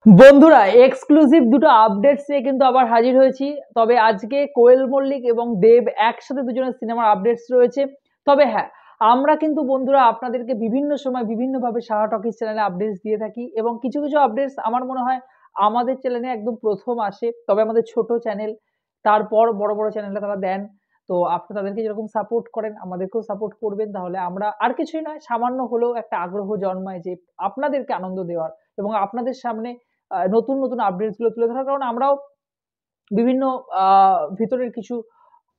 বন্ধুরা এক্সক্লুসিভ দুটো আপডেটস নিয়ে কিন্তু আবার হাজির হয়েছি। তবে আজকে কোয়েল মল্লিক এবং দেব একসাথে দুজনের সিনেমার আপডেটস রয়েছে। তবে হ্যাঁ, আমরা কিন্তু বন্ধুরা আপনাদেরকে বিভিন্ন সময় বিভিন্নভাবে সাহা টকিজ চ্যানেলে আপডেটস দিয়ে থাকি এবং কিছু কিছু আপডেটস আমার মনে হয় আমাদের চ্যানেলে একদম প্রথম আসে, তবে আমাদের ছোট চ্যানেল, তারপর বড় বড় চ্যানেলে তারা দেন। তো আপনি তাদেরকে যেরকম সাপোর্ট করেন আমাদেরকেও সাপোর্ট করবেন, তাহলে আমরা আর কিছুই নয়, সামান্য হলেও একটা আগ্রহ জন্মায় যে আপনাদেরকে আনন্দ দেওয়ার এবং আপনাদের সামনে নতুন নতুন আপডেটস গুলো তুলে ধরার। কারণ আমরাও বিভিন্ন ভিতরের কিছু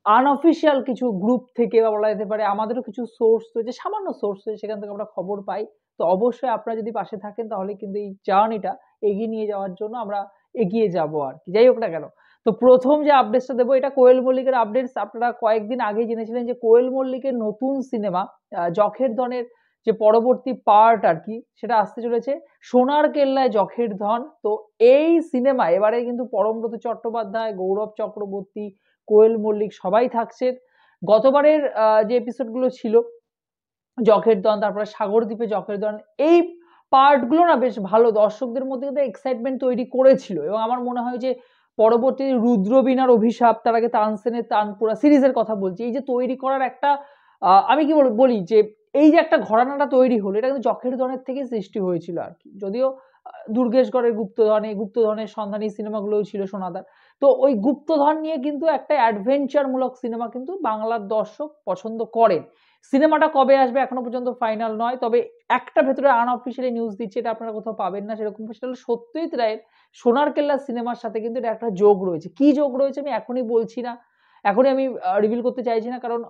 আনঅফিসিয়াল কিছু গ্রুপ থেকে বা বলা যেতে পারে আমাদেরও কিছু সোর্স রয়েছে, সামান্য সোর্স রয়েছে, সেখান থেকে আমরা খবর পাই। তো অবশ্যই আপনারা যদি পাশে থাকেন তাহলে কিন্তু এই জার্নিটা এগিয়ে নিয়ে যাওয়ার জন্য আমরা এগিয়ে যাব আর কি। যাই হোক না কেন, তো প্রথম যে আপডেটসটা দেবো এটা কোয়েল মল্লিকের আপডেটস। আপনারা কয়েকদিন আগেই জেনেছিলেন যে কোয়েল মল্লিকের নতুন সিনেমা জখের ধনের যে পরবর্তী পার্ট আর কি, সেটা আসতে চলেছে সোনার কেল্লায় জখের ধন। তো এই সিনেমা এবারে কিন্তু পরমব্রত চট্টোপাধ্যায়, গৌরব চক্রবর্তী, কোয়েল মল্লিক সবাই থাকছে। গতবারের যে এপিসোডগুলো ছিল জখের দন, তারপরে সাগরদ্বীপে জখের দন, এই পার্টগুলো না বেশ ভালো, দর্শকদের মধ্যে কিন্তু এক্সাইটমেন্ট তৈরি করেছিল। এবং আমার মনে হয় যে পরবর্তী রুদ্রবীণার অভিশাপ, তার আগে তানসেনের তানপুরা সিরিজের কথা বলছি, এই যে তৈরি করার একটা আমি কি বলি যে এই যে একটা ঘরানাটা তৈরি হলো, এটা কিন্তু জখের দনের থেকে সৃষ্টি হয়েছিল আর কি। যদিও দুর্গেশগড়ের গুপ্তধনের সন্ধানী সিনেমাগুলোও ছিল সোনাদার। তো ওই গুপ্তধন নিয়ে কিন্তু একটা অ্যাডভেঞ্চার মূলক সিনেমা কিন্তু বাংলার দর্শক পছন্দ করেন। সিনেমাটা কবে আসবে এখনো পর্যন্ত ফাইনাল নয়, তবে একটা ভেতরে আনঅফিসিয়ালি নিউজ দিচ্ছে, এটা আপনারা কোথাও পাবেন না সেরকম, সেটা হলো সত্যজিৎ রায়ের সোনার কেল্লা সিনেমার সাথে কিন্তু এটা একটা যোগ রয়েছে। কি যোগ রয়েছে আমি এখনই বলছি না, এখনই আমি রিভিল করতে চাইছি না, কারণ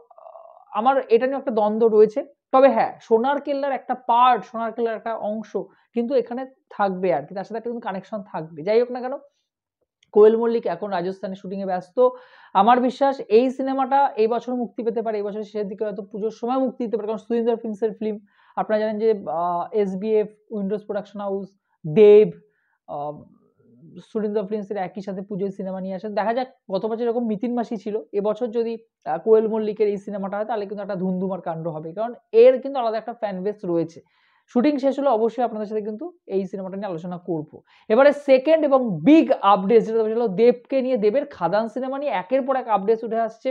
আমার এটা নিয়ে একটা দ্বন্দ্ব রয়েছে। তবে হ্যাঁ, সোনার কেল্লার একটা পার্ট, সোনার কেল্লার একটা অংশ কিন্তু এখানে থাকবে আর কি, তার সাথে একটা কিন্তু কানেকশন থাকবে। যাই হোক না কেন, কোয়েল মল্লিক এখন রাজস্থানে শুটিং এ ব্যস্ত। আমার বিশ্বাস এই সিনেমাটা এই বছর মুক্তি পেতে পারে, এই বছরের শেষের দিকে হয়তো পুজোর সময় মুক্তি দিতে পারে, কারণ সুরিন্দর ফিল্মসের ফিল্ম। আপনারা জানেন যে এসবিএফ, উইন্ডোজ প্রোডাকশন হাউস, দেব, আহ, সুরিন্দর ফিল্মসের একই সাথে পুজোয় সিনেমা নিয়ে আসেন। দেখা যাক, গত বছর এরকম মিতিন মাসি ছিল, এবছর যদি কোয়েল মল্লিকের এই সিনেমাটা হয় তাহলে কিন্তু একটা ধুমধুমার কাণ্ড হবে, কারণ এর কিন্তু আলাদা একটা ফ্যান বেস রয়েছে। শুটিং শেষ হলে অবশ্যই আপনাদের সাথে কিন্তু এই সিনেমাটা নিয়ে আলোচনা করব। এবারে সেকেন্ড এবং বিগ আপডেট যেটা হলো দেবকে নিয়ে, দেবের খাদান সিনেমা নিয়ে একের পর এক আপডেটস উঠে আসছে।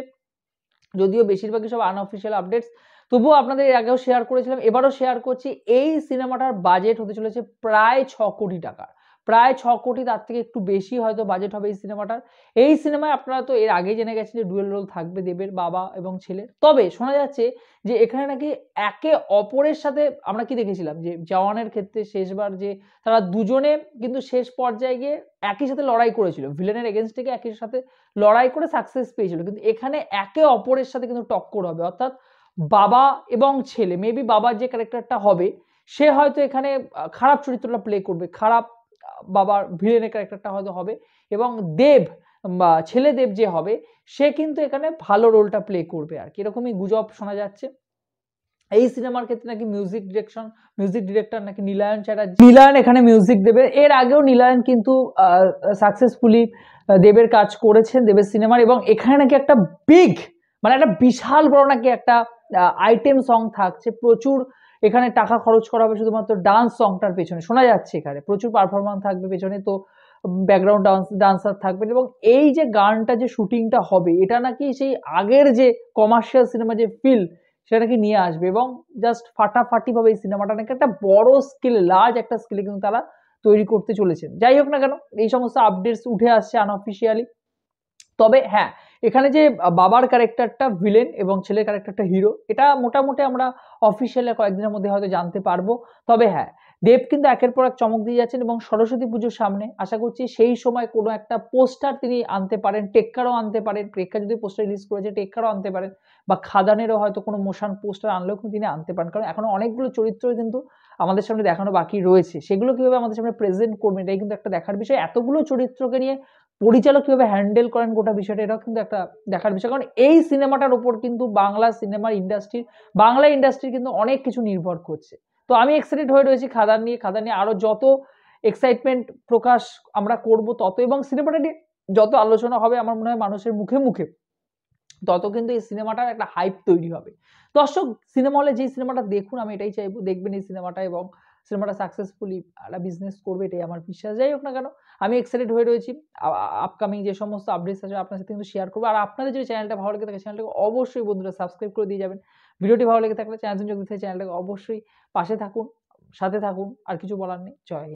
যদিও বেশিরভাগই সব আনঅফিসিয়াল আপডেটস, তবুও আপনাদের এর আগেও শেয়ার করেছিলাম, এবারও শেয়ার করছি। এই সিনেমাটার বাজেট হতে চলেছে প্রায় 6 কোটি টাকা, প্রায় 6 কোটি, তার থেকে একটু বেশি হয়তো বাজেট হবে এই সিনেমাটার। এই সিনেমায় আপনারা তো এর আগেই জেনে গেছেন যে ডুয়েল রোল থাকবে দেবের, বাবা এবং ছেলে। তবে শোনা যাচ্ছে যে এখানে নাকি একে অপরের সাথে, আমরা কি দেখেছিলাম যে জওয়ানের ক্ষেত্রে শেষবার যে তারা দুজনে কিন্তু শেষ পর্যায়ে গিয়ে একই সাথে লড়াই করেছিল, ভিলেনের এগেনস্টে গিয়ে একই সাথে লড়াই করে সাকসেস পেয়েছিল, কিন্তু এখানে একে অপরের সাথে কিন্তু টক্কর হবে, অর্থাৎ বাবা এবং ছেলে। মেবি বাবার যে ক্যারেক্টারটা হবে সে হয়তো এখানে খারাপ চরিত্রটা প্লে করবে, খারাপ বাবার ভিলেনের ক্যারেক্টারটা হয়তো হবে, এবং দেব বা ছেলে দেব যে হবে সে কিন্তু এখানে ভালো রোলটা প্লে করবে আর কি, এরকমই গুজব শোনা যাচ্ছে। এই সিনেমার ক্ষেত্রে নাকি মিউজিক ডিরেক্টর নাকি নীলায়ন চ্যাটার্জি, নীলায়ন এখানে মিউজিক দেবে। এর আগেও নীলায়ন কিন্তু সাকসেসফুলি দেবের কাজ করেছেন, দেবের সিনেমার, এবং এখানে নাকি একটা বিগ, মানে একটা বিশাল বড় নাকি একটা আইটেম সং থাকছে, প্রচুর এখানে টাকা খরচ করা হবে শুধুমাত্র ডান্স সংটার পেছনে, শোনা যাচ্ছে এখানে প্রচুর পারফরমেন্স থাকবে পেছনে, তো ব্যাকগ্রাউন্ড ডান্সার থাকবেন, এবং এই যে গানটা যে শুটিংটা হবে এটা নাকি সেই আগের যে কমার্শিয়াল সিনেমা যে ফিল সেটা নাকি নিয়ে আসবে, এবং জাস্ট ফাটাফাটি ভাবে এই সিনেমাটা নাকি একটা বড় স্কেলে, লার্জ একটা স্কেলে কিন্তু তারা তৈরি করতে চলেছেন। যাই হোক না কেন, এই সমস্ত আপডেটস উঠে আসছে আনঅফিসিয়ালি। তবে হ্যাঁ, এখানে যে বাবার ক্যারেক্টারটা ভিলেন এবং ছেলের ক্যারেক্টারটা হিরো, এটা মোটামুটি আমরা অফিসিয়ালি কয়েকদিনের মধ্যে হয়তো জানতে পারবো। তবে হ্যাঁ, দেব কিন্তু একের পর এক চমক দিয়ে যাচ্ছেন, এবং সরস্বতী পুজোর সামনে আশা করছি সেই সময় কোনো একটা পোস্টার তিনি আনতে পারেন, টেক্কারও আনতে পারেন, টেক্কা যদি পোস্টার রিলিজ করেছে টেক্কারও আনতে পারেন, বা খাদানেরও হয়তো কোনো মোশন পোস্টার আনলেও কিন্তু তিনি আনতে পারেন, কারণ এখনো অনেকগুলো চরিত্র কিন্তু আমাদের সামনে দেখানো বাকি রয়েছে, সেগুলো কিভাবে আমাদের সামনে প্রেজেন্ট করবেন এটাই কিন্তু একটা দেখার বিষয়। এতগুলো চরিত্রকে নিয়ে পরিচালক কিভাবে হ্যান্ডেল করেন গোটা বিষয়টা, এটাও কিন্তু একটা দেখার বিষয়, কারণ এই সিনেমাটার উপর কিন্তু বাংলা ইন্ডাস্ট্রির কিন্তু অনেক কিছু নির্ভর করছে। তো আমি এক্সাইটেড হয়ে রয়েছি খাদান নিয়ে আরো যত এক্সাইটমেন্ট প্রকাশ আমরা করব তত, এবং সিনেমাটা নিয়ে যত আলোচনা হবে আমার মনে হয় মানুষের মুখে মুখে, তত কিন্তু এই সিনেমাটার একটা হাইপ তৈরি হবে। দর্শক সিনেমা হলে যে সিনেমাটা দেখুন, আমি এটাই চাইবো দেখবেন এই সিনেমাটা, এবং সিনেমাটা সাকসেসফুলি একটা বিজনেস করবে, এটাই আমার বিশ্বাস। যাই হোক না কেন, আমি এক্সাইটেড হয়ে রয়েছি। আপকামিং যে সমস্ত আপডেটস আছে আপনার সাথে কিন্তু শেয়ার করবো। আর আপনাদের যদি চ্যানেলটা ভালো লেগে থাকে, চ্যানেলটাকে অবশ্যই বন্ধুরা সাবস্ক্রাইব করে দিয়ে যাবেন। ভিডিওটি ভালো লেগে থাকলে চ্যানেলটি যোগ দিতে চ্যানেলটাকে অবশ্যই পাশে থাকুন, সাথে থাকুন। আর কিছু বলার নেই। জয় হিন্দ।